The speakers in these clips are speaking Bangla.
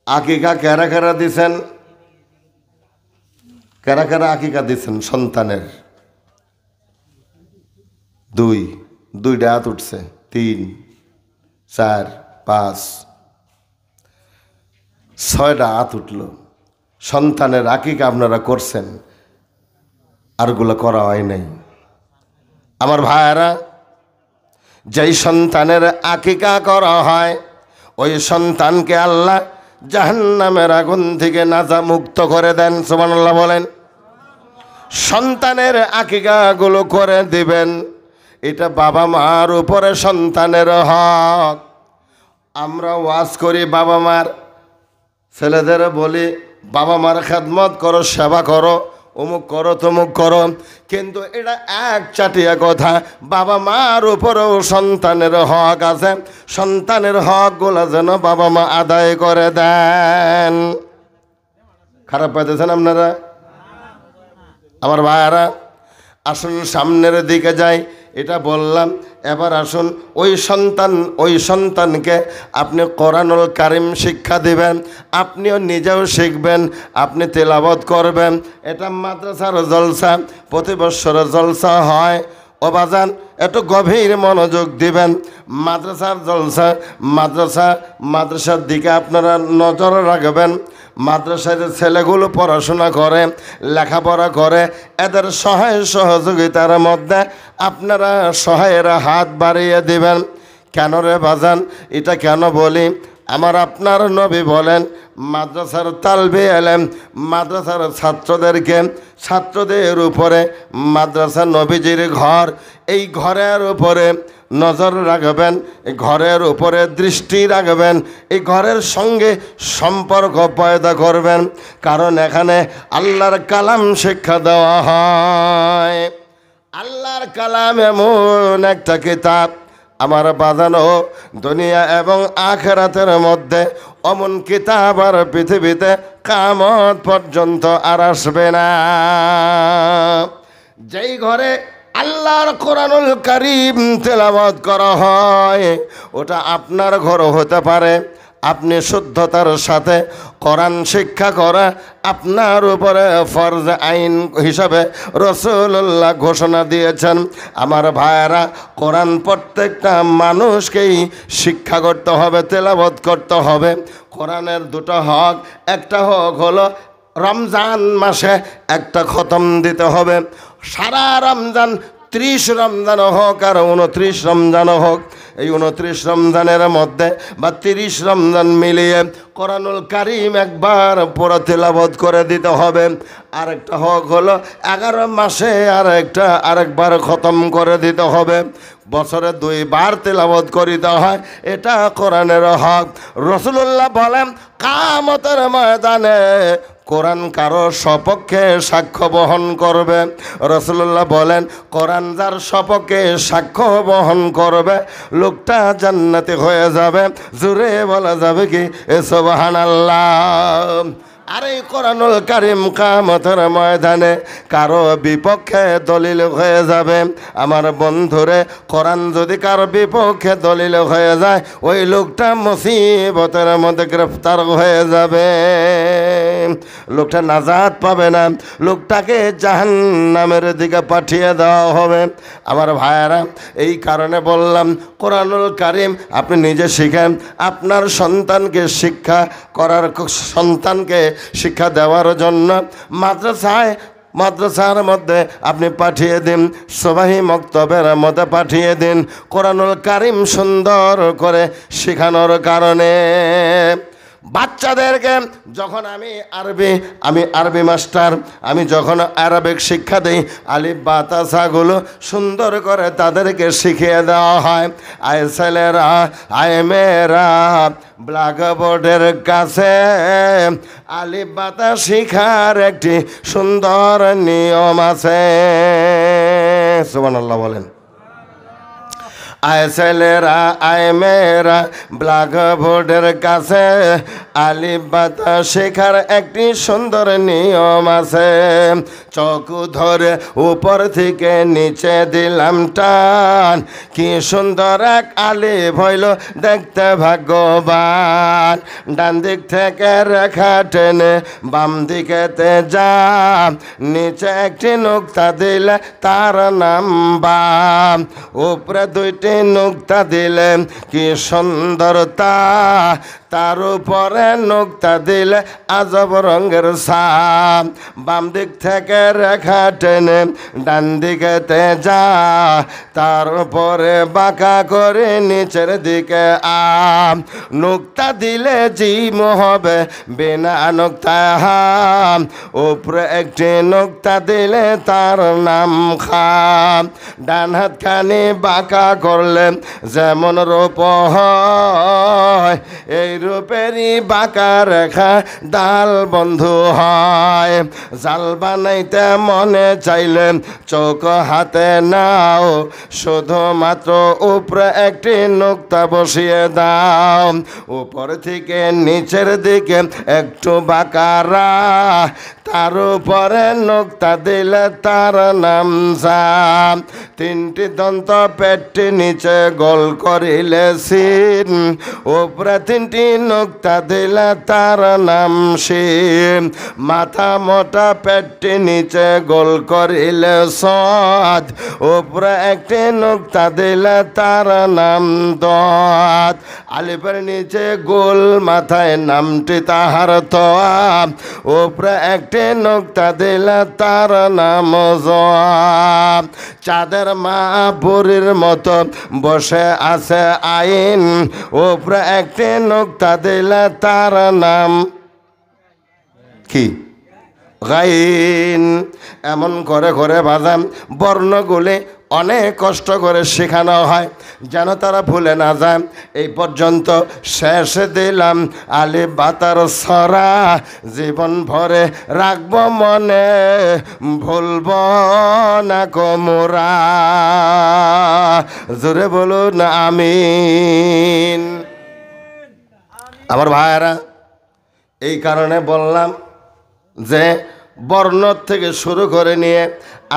আকিকা কারা কারা দিছেন? কারা কারা আকিকা দিছেন সন্তানের? দুইটা হাত উঠছে। 3, 4, 5, 6টা হাত উঠল। সন্তানের আকিকা আপনারা করছেন, আরগুলো করা হয় নাই। আমার ভাইয়েরা, যেই সন্তানের আকিকা করা হয় ওই সন্তানকে আল্লাহ জাহান্নামের আগুন থেকে নাজা মুক্ত করে দেন। সুবহানাল্লাহ বলেন। সন্তানের আকিকাগুলো করে দিবেন, এটা বাবা মার উপরে সন্তানের হক। আমরা ওয়াজ করি বাবা মার, ছেলেদের বলি বাবা মার খেদমত করো, সেবা করো, অমুক করো তমুক করো, কিন্তু এটা এক চাটিয়া কথা। বাবা মার উপরেও সন্তানের হক আছে। সন্তানের হকগুলো যেন বাবা মা আদায় করে দেন। খারাপ পাইতেছেন আপনারা? আমার ভাইয়ারা, আসুন সামনের দিকে যাই। এটা বললাম, এবার আসুন ওই সন্তানকে আপনি কোরআনুল কারীম শিক্ষা দিবেন, আপনিও নিজেও শিখবেন, আপনি তেলাওয়াত করবেন। এটা মাদ্রাসার জলসা, প্রতি বছর জলসা হয়। ও বাজান, একটু গভীর মনোযোগ দিবেন। মাদ্রাসার জলসা, মাদ্রাসার দিকে আপনারা নজর রাখবেন। মাদ্রাসায় যে ছেলেগুলো পড়াশোনা করে, লেখাপড়া করে, এদের সহায় সহযোগিতার মধ্যে আপনারা সহায়ের হাত বাড়িয়ে দিবেন। কেন রে বাজান? এটা কেন বলি? আমার আপনার নবী বলেন, মাদ্রাসার তালবে এলেম, মাদ্রাসার ছাত্রদের উপরে মাদ্রাসা নবীজির ঘর, এই ঘরের উপরে নজর রাখবেন, এই ঘরের উপরে দৃষ্টি রাখবেন, এই ঘরের সঙ্গে সম্পর্ক পয়দা করবেন। কারণ এখানে আল্লাহর কালাম শিক্ষা দেওয়া হয়। আল্লাহর কালাম এমন একটা কিতাব, আমার বাজানো দুনিয়া এবং আখিরাতের মধ্যে অমন কিতাব আর পৃথিবীতে কিয়ামত পর্যন্ত আর আসবে না। যেই ঘরে আল্লাহর কোরআনুল কারীম তেলাওয়াত করা হয়, ওটা আপনার ঘরও হতে পারে। আপনি শুদ্ধতার সাথে কোরআন শিক্ষা করা আপনার উপরে ফরজ আইন হিসাবে রাসূলুল্লাহ ঘোষণা দিয়েছেন। আমার ভাইয়েরা, কোরআন প্রত্যেকটা মানুষকেই শিক্ষা করতে হবে, তেলাওয়াত করতে হবে। কোরআনের দুটো হক, একটা হক হলো রমজান মাসে একটা খতম দিতে হবে। সারা রমজান, 30 রমজান হোক আর 29 রমজান হোক, এই 29 রমজানের মধ্যে বা 30 রমজান মিলিয়ে কোরআনুল কারীম একবার পুরো তেলাওয়াত করে দিতে হবে। আরেকটা হক হলো 11 মাসে আরেকবার খতম করে দিতে হবে। বছরে 2 বার তেলাওয়াত করিতে হয়, এটা কোরআনের হক। রাসূলুল্লাহ বলেন, কিয়ামতের ময়দানে কোরআন কারো সপক্ষে সাক্ষ্য বহন করবে। রাসূলুল্লাহ বলেন, কোরআন যার সপক্ষে সাক্ষ্য বহন করবে, লোকটা জান্নাতি হয়ে যাবে। জোরে বলা যাবে কি সুবহানাল্লাহ। আর এই কোরআনুল কারীম কিয়ামতের ময়দানে কারো বিপক্ষে দলিল হয়ে যাবে। আমার বন্ধুরে, কোরআন যদি কারো বিপক্ষে দলিল হয়ে যায়, ওই লোকটা মুসিবতের মধ্যে গ্রেফতার হয়ে যাবে, লোকটা নাজাত পাবে না, লোকটাকে জাহান্নামের দিকে পাঠিয়ে দেওয়া হবে। আমার ভাইয়েরা, এই কারণে বললাম, কোরআনুল কারীম আপনি নিজে শিখেন, আপনার সন্তানকে শিক্ষা দেওয়ার জন্য মাদ্রাসার মধ্যে আপনি পাঠিয়ে দিন, সবাহি মক্তবের মধ্যে পাঠিয়ে দিন, কোরআনুল কারীম সুন্দর করে শেখানোর কারণে। বাচ্চাদেরকে যখন আমি আরবি মাস্টার, আমি যখন আরবিক শিক্ষা দিই, আলিফ বা তাসাগুলো সুন্দর করে তাদেরকে শিখিয়ে দেওয়া হয়। আয় ছেলেরা, আয় মেয়েরা, ব্ল্যাকবোর্ডের কাছে আলিফ বা তা শিখার একটি সুন্দর নিয়ম আছে। সুবহানাল্লাহ বলেন। আয় ছেলেরা আয় মেয়েরা ব্ল্যাকবোর্ডের কাছে আলিফ বাতা শেখার একটি সুন্দর নিয়ম আছে। চক ধরে উপর থেকে নিচে দিলাম টান, কি সুন্দর এক আলিফ হইল দেখতে ভাগ্যবান। ডান দিক থেকে রেখা টেনে বাম দিকেতে যা, নিচে একটি নুক্তা দিলে তার নাম বাম, উপরে দুইটি নুক্তা দিলে কি সুন্দরতা, তার উপরে নুক্তা দিলে আজব রঙের ছাপ। বাম দিক থেকে রেখা টেনে ডান দিকেতে যা, তার উপরে বাঁকা করে নিচের দিকে আম, নুক্তা দিলে জিম হবে বিনা নুক্তায় হাম, উপরে একটি নুক্তা দিলে তার নাম খাম। ডান হাতখানি বাঁকা করলে যেমন রূপ হয়, এই রূপেরই বাঁকা রেখা ডাল বন্ধু হয়। জাল বানাইতে মনে চাইলে চোখ হাতে নাও, শুধুমাত্র উপরে একটি নুক্তা বসিয়ে দাও, উপর থেকে নিচের দিকে একটু বাঁকারা, তার উপরে নুক্তা দিলে তার নাম জাম। তিনটি দন্ত পেটটি নিচে গোল করিলে সিন, উপরে তিনটি নুক্তা দিলে তার নাম শিম। মাথা মোটা পেটটি নিচে গোল করিলে সদ, উপরে একটি নুক্তা দিলে তার নাম দত। আলিফের নিচে গোল মাথায় নামটি তাহার তোয়া, উপরে একটি নুক্তা দিলে তার নাম জব। চাঁদের মা বুড়ির মতো বসে আছে আইন, উপরে একটি নুক্তা দিলে তার নাম কি গাইন। এমন করে করে বাজাম বর্ণগুলি অনেক কষ্ট করে শেখানো হয় যেন তারা ভুলে না যায়। এই পর্যন্ত শেষে দিলাম আলিফ বাতার ছড়া, জীবন ভরে রাখব মনে ভুলব না কোমরা। জোরে বলুন আমিন। আমার ভাইয়েরা, এই কারণে বললাম যে বর্ণ থেকে শুরু করে নিয়ে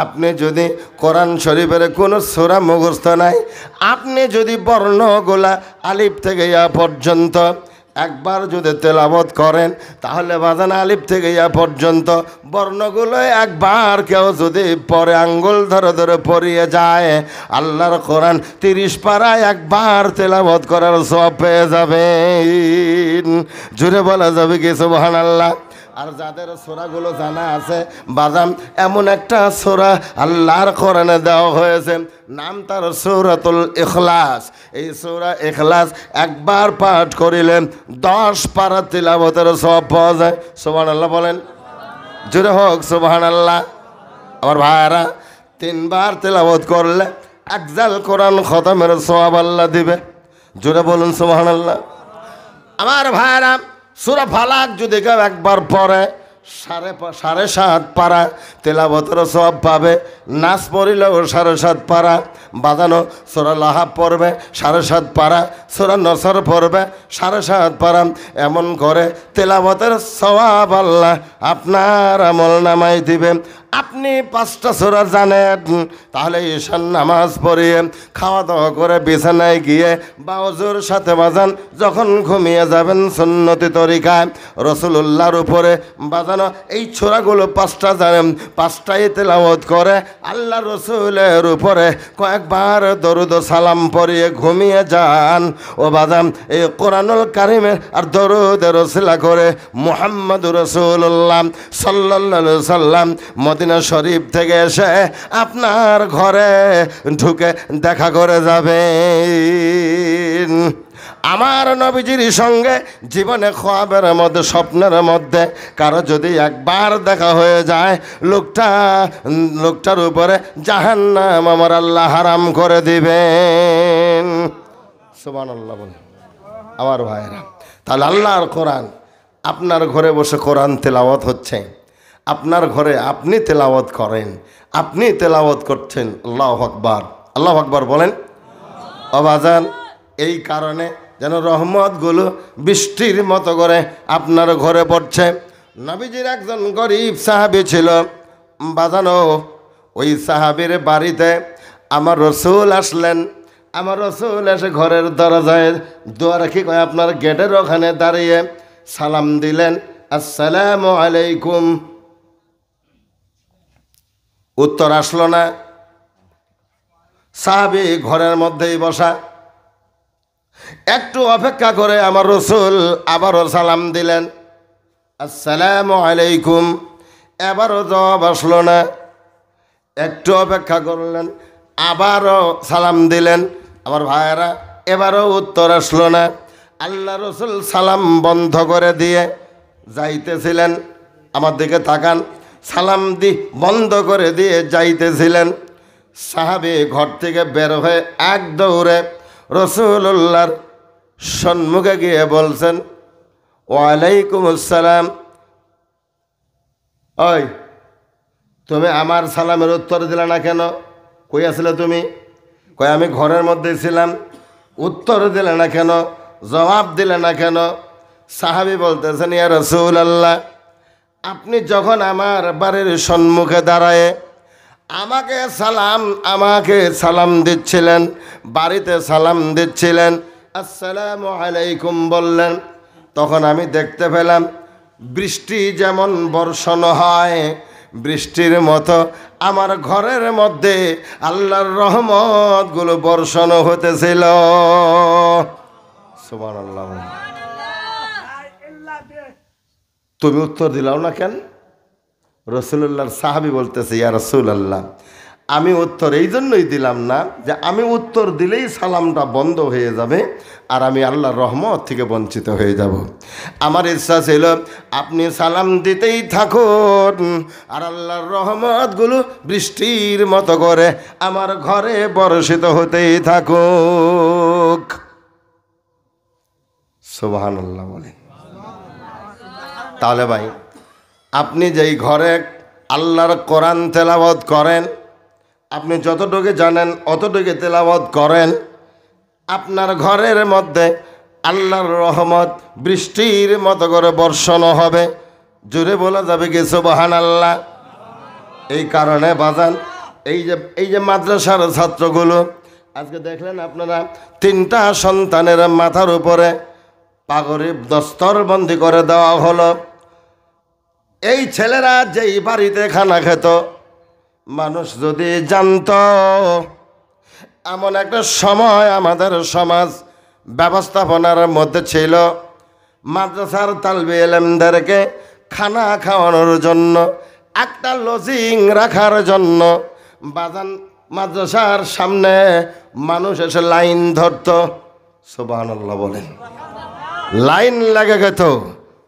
আপনি যদি কোরআন শরীফের কোনো সূরা মুখস্থ নাই, আপনি যদি বর্ণগুলা আলিফ থেকে ইয়া পর্যন্ত একবার যদি তেলাওয়াত করেন, তাহলে বাজান আলিফ থেকে ইয়া পর্যন্ত বর্ণগুলো একবার কেউ যদি পরে আঙ্গুল ধরে ধরে পড়িয়ে যায়, আল্লাহর কোরআন 30 পারায় একবার তেলাওয়াত করার সওয়াব পেয়ে যাবেন। জুড়ে বলা যাবে কি সুবহানাল্লাহ। আর যাদের সূরাগুলো জানা আছে বাজাম, এমন একটা সূরা আল্লাহর কোরআনে দেওয়া হয়েছে, নাম তার সূরাতুল ইখলাস। এই সূরা ইখলাস একবার পাঠ করিলে 10 পারা তিলাওয়াতের সওয়াব পাওয়া যায়। সুবহানাল্লাহ বলেন, জোরে হোক সুবহানাল্লাহ। আমার ভাইরা, 3 বার তিলাওয়াত করলে একজাল কোরআন খতমের সওয়াব আল্লাহ দিবে। জোরে বলুন সুবহানাল্লাহ। আমার ভাইরা, সূরা ফালাক যদি কেউ একবার পড়ে 7.5 পারা তেলাওয়াতের সওয়াব পাবে। নাচ পড়িলেও 7.5 পারা বাজানো। সূরা লাহাব পড়বে 7.5 পারা, সূরা নসর পড়বে 7.5 পারা। এমন করে তেলাওয়াতের সওয়াব আল্লাহ আপনার আমল নামাই দিবেন। আপনি 5টা সূরা জানেন, তাহলে ঈশান নামাজ পড়িয়ে খাওয়া দাওয়া করে বিছানায় গিয়ে বাউজুর সাথে বাজান যখন ঘুমিয়ে যাবেন সুন্নতি তরিকায় রাসূলুল্লাহর উপরে বাজানো এই সূরাগুলো 5টা জানেন, 5টাই তেলাওয়াত করে আল্লাহ রসুলের উপরে কয়েকবার দরুদ সালাম পড়িয়ে ঘুমিয়ে যান। ও বাজান, এই কোরআনুল কারিমের আর দরুদের ওসিলা করে মুহাম্মদুর রাসূলুল্লাহ সাল্লাল্লাহু আলাইহি সাল্লাম মদিনা শরীফ থেকে এসে আপনার ঘরে ঢুকে দেখা করে যাবেন। আমার নবীজির সঙ্গে জীবনে খ্বাবের মধ্যে স্বপ্নের মধ্যে কারো যদি একবার দেখা হয়ে যায়, লোকটার উপরে জাহান্নাম আমার আল্লাহ হারাম করে দিবেন। সুবহানাল্লাহ বলেন আমার ভাইরা। তাহলে আল্লাহর কোরআন আপনার ঘরে বসে কোরআন তেলাওয়াত হচ্ছে, আপনার ঘরে আপনি তেলাওয়াত করেন, আপনি তেলাওয়াত করছেন। আল্লাহু আকবার, আল্লাহু আকবার বলেন। অবাজান এই কারণে যেন রহমতগুলো বৃষ্টির মতো করে আপনার ঘরে পড়ছে। নবীজির একজন গরিব সাহাবী ছিল বাজানো, ওই সাহাবীর বাড়িতে আমার রসুল আসলেন। আমার রসুল এসে ঘরের দরজায় দুয়ারে কি কয় আপনার গেটের ওখানে দাঁড়িয়ে সালাম দিলেন, আসসালামু আলাইকুম। উত্তর আসলো না। সাহাবী ঘরের মধ্যেই বসা। একটু অপেক্ষা করে আমার রসুল আবারও সালাম দিলেন, আসসালামু আলাইকুম। এবারও জবাব আসলো না। একটু অপেক্ষা করলেন, আবারও সালাম দিলেন। আমার ভাইয়েরা, এবারও উত্তর আসলো না। আল্লাহ রসুল সালাম বন্ধ করে দিয়ে যাইতেছিলেন। আমার দিকে তাকান। সালাম বন্ধ করে দিয়ে যাইতেছিলেন। সাহাবী ঘর থেকে বের হয়ে এক দৌড়ে রসুল্লাহর সম্মুখে গিয়ে বলছেন, ওয়ালাইকুম আসসালাম। ওই তুমি আমার সালামের উত্তর দিলে না কেন? কই আসলে তুমি? কই আমি ঘরের মধ্যে ছিলাম। উত্তর দিলে না কেন? জবাব দিলে না কেন? সাহাবী বলতেছেন, ইয়া রাসূলুল্লাহ, আপনি যখন আমার বাড়ির সম্মুখে দাঁড়ায় আমাকে সালাম দিচ্ছিলেন, বাড়িতে সালাম দিচ্ছিলেন, আসসালামু আলাইকুম বললেন, তখন আমি দেখতে পেলাম বৃষ্টি যেমন বর্ষণ হয় বৃষ্টির মতো আমার ঘরের মধ্যে আল্লাহর রহমতগুলো বর্ষণ হতেছিল। সুবহানাল্লাহ। তুমি উত্তর দিলাও না কেন? রসুল্লাহর সাহাবী বলতেছে, ইয়া রাসূলুল্লাহ, আমি উত্তর এই জন্যই দিলাম না যে আমি উত্তর দিলেই সালামটা বন্ধ হয়ে যাবে আর আমি আল্লাহর রহমত থেকে বঞ্চিত হয়ে যাব। আমার ইচ্ছা ছিল আপনি সালাম দিতেই থাকুন আর আল্লাহর রহমতগুলো বৃষ্টির মতো করে আমার ঘরে বর্ষিত হতেই থাকুক। সুবহানাল্লাহ বলেন। তাহলে ভাই, আপনি যেই ঘরে আল্লাহর কোরআন তেলাওয়াত করেন, আপনি যতটুকু জানেন অতটুকু তেলাওয়াত করেন, আপনার ঘরের মধ্যে আল্লাহর রহমত বৃষ্টির মতো করে বর্ষণ হবে। জোরে বলা যাবে কি সুবহানাল্লাহ? এই কারণে বাজান, এই যে মাদ্রাসার ছাত্রগুলো আজকে দেখলেন আপনারা, 3টা সন্তানের মাথার উপরে পাগড়ি দস্তরবন্দি করে দেওয়া হলো। এই ছেলেরা যেই বাড়িতে খানা খেত, মানুষ যদি জানত, এমন একটা সময় আমাদের সমাজ ব্যবস্থাপনার মধ্যে ছিল, মাদ্রাসার তালবে ইলমদেরকে খানা খাওয়ানোর জন্য, একটা লজিং রাখার জন্য বাজান মাদ্রাসার সামনে মানুষ এসে লাইন ধরত। সুবহানাল্লাহ বলেন। লাইন লেগে গেত,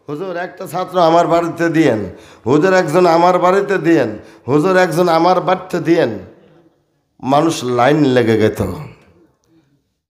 হুজুর একটা ছাত্র আমার বাড়িতে দিয়েন, হুজুর একজন আমার বাড়িতে দিয়েন, হুজুর একজন আমার বাড়িতে দিয়েন। মানুষ লাইন লেগে গেত।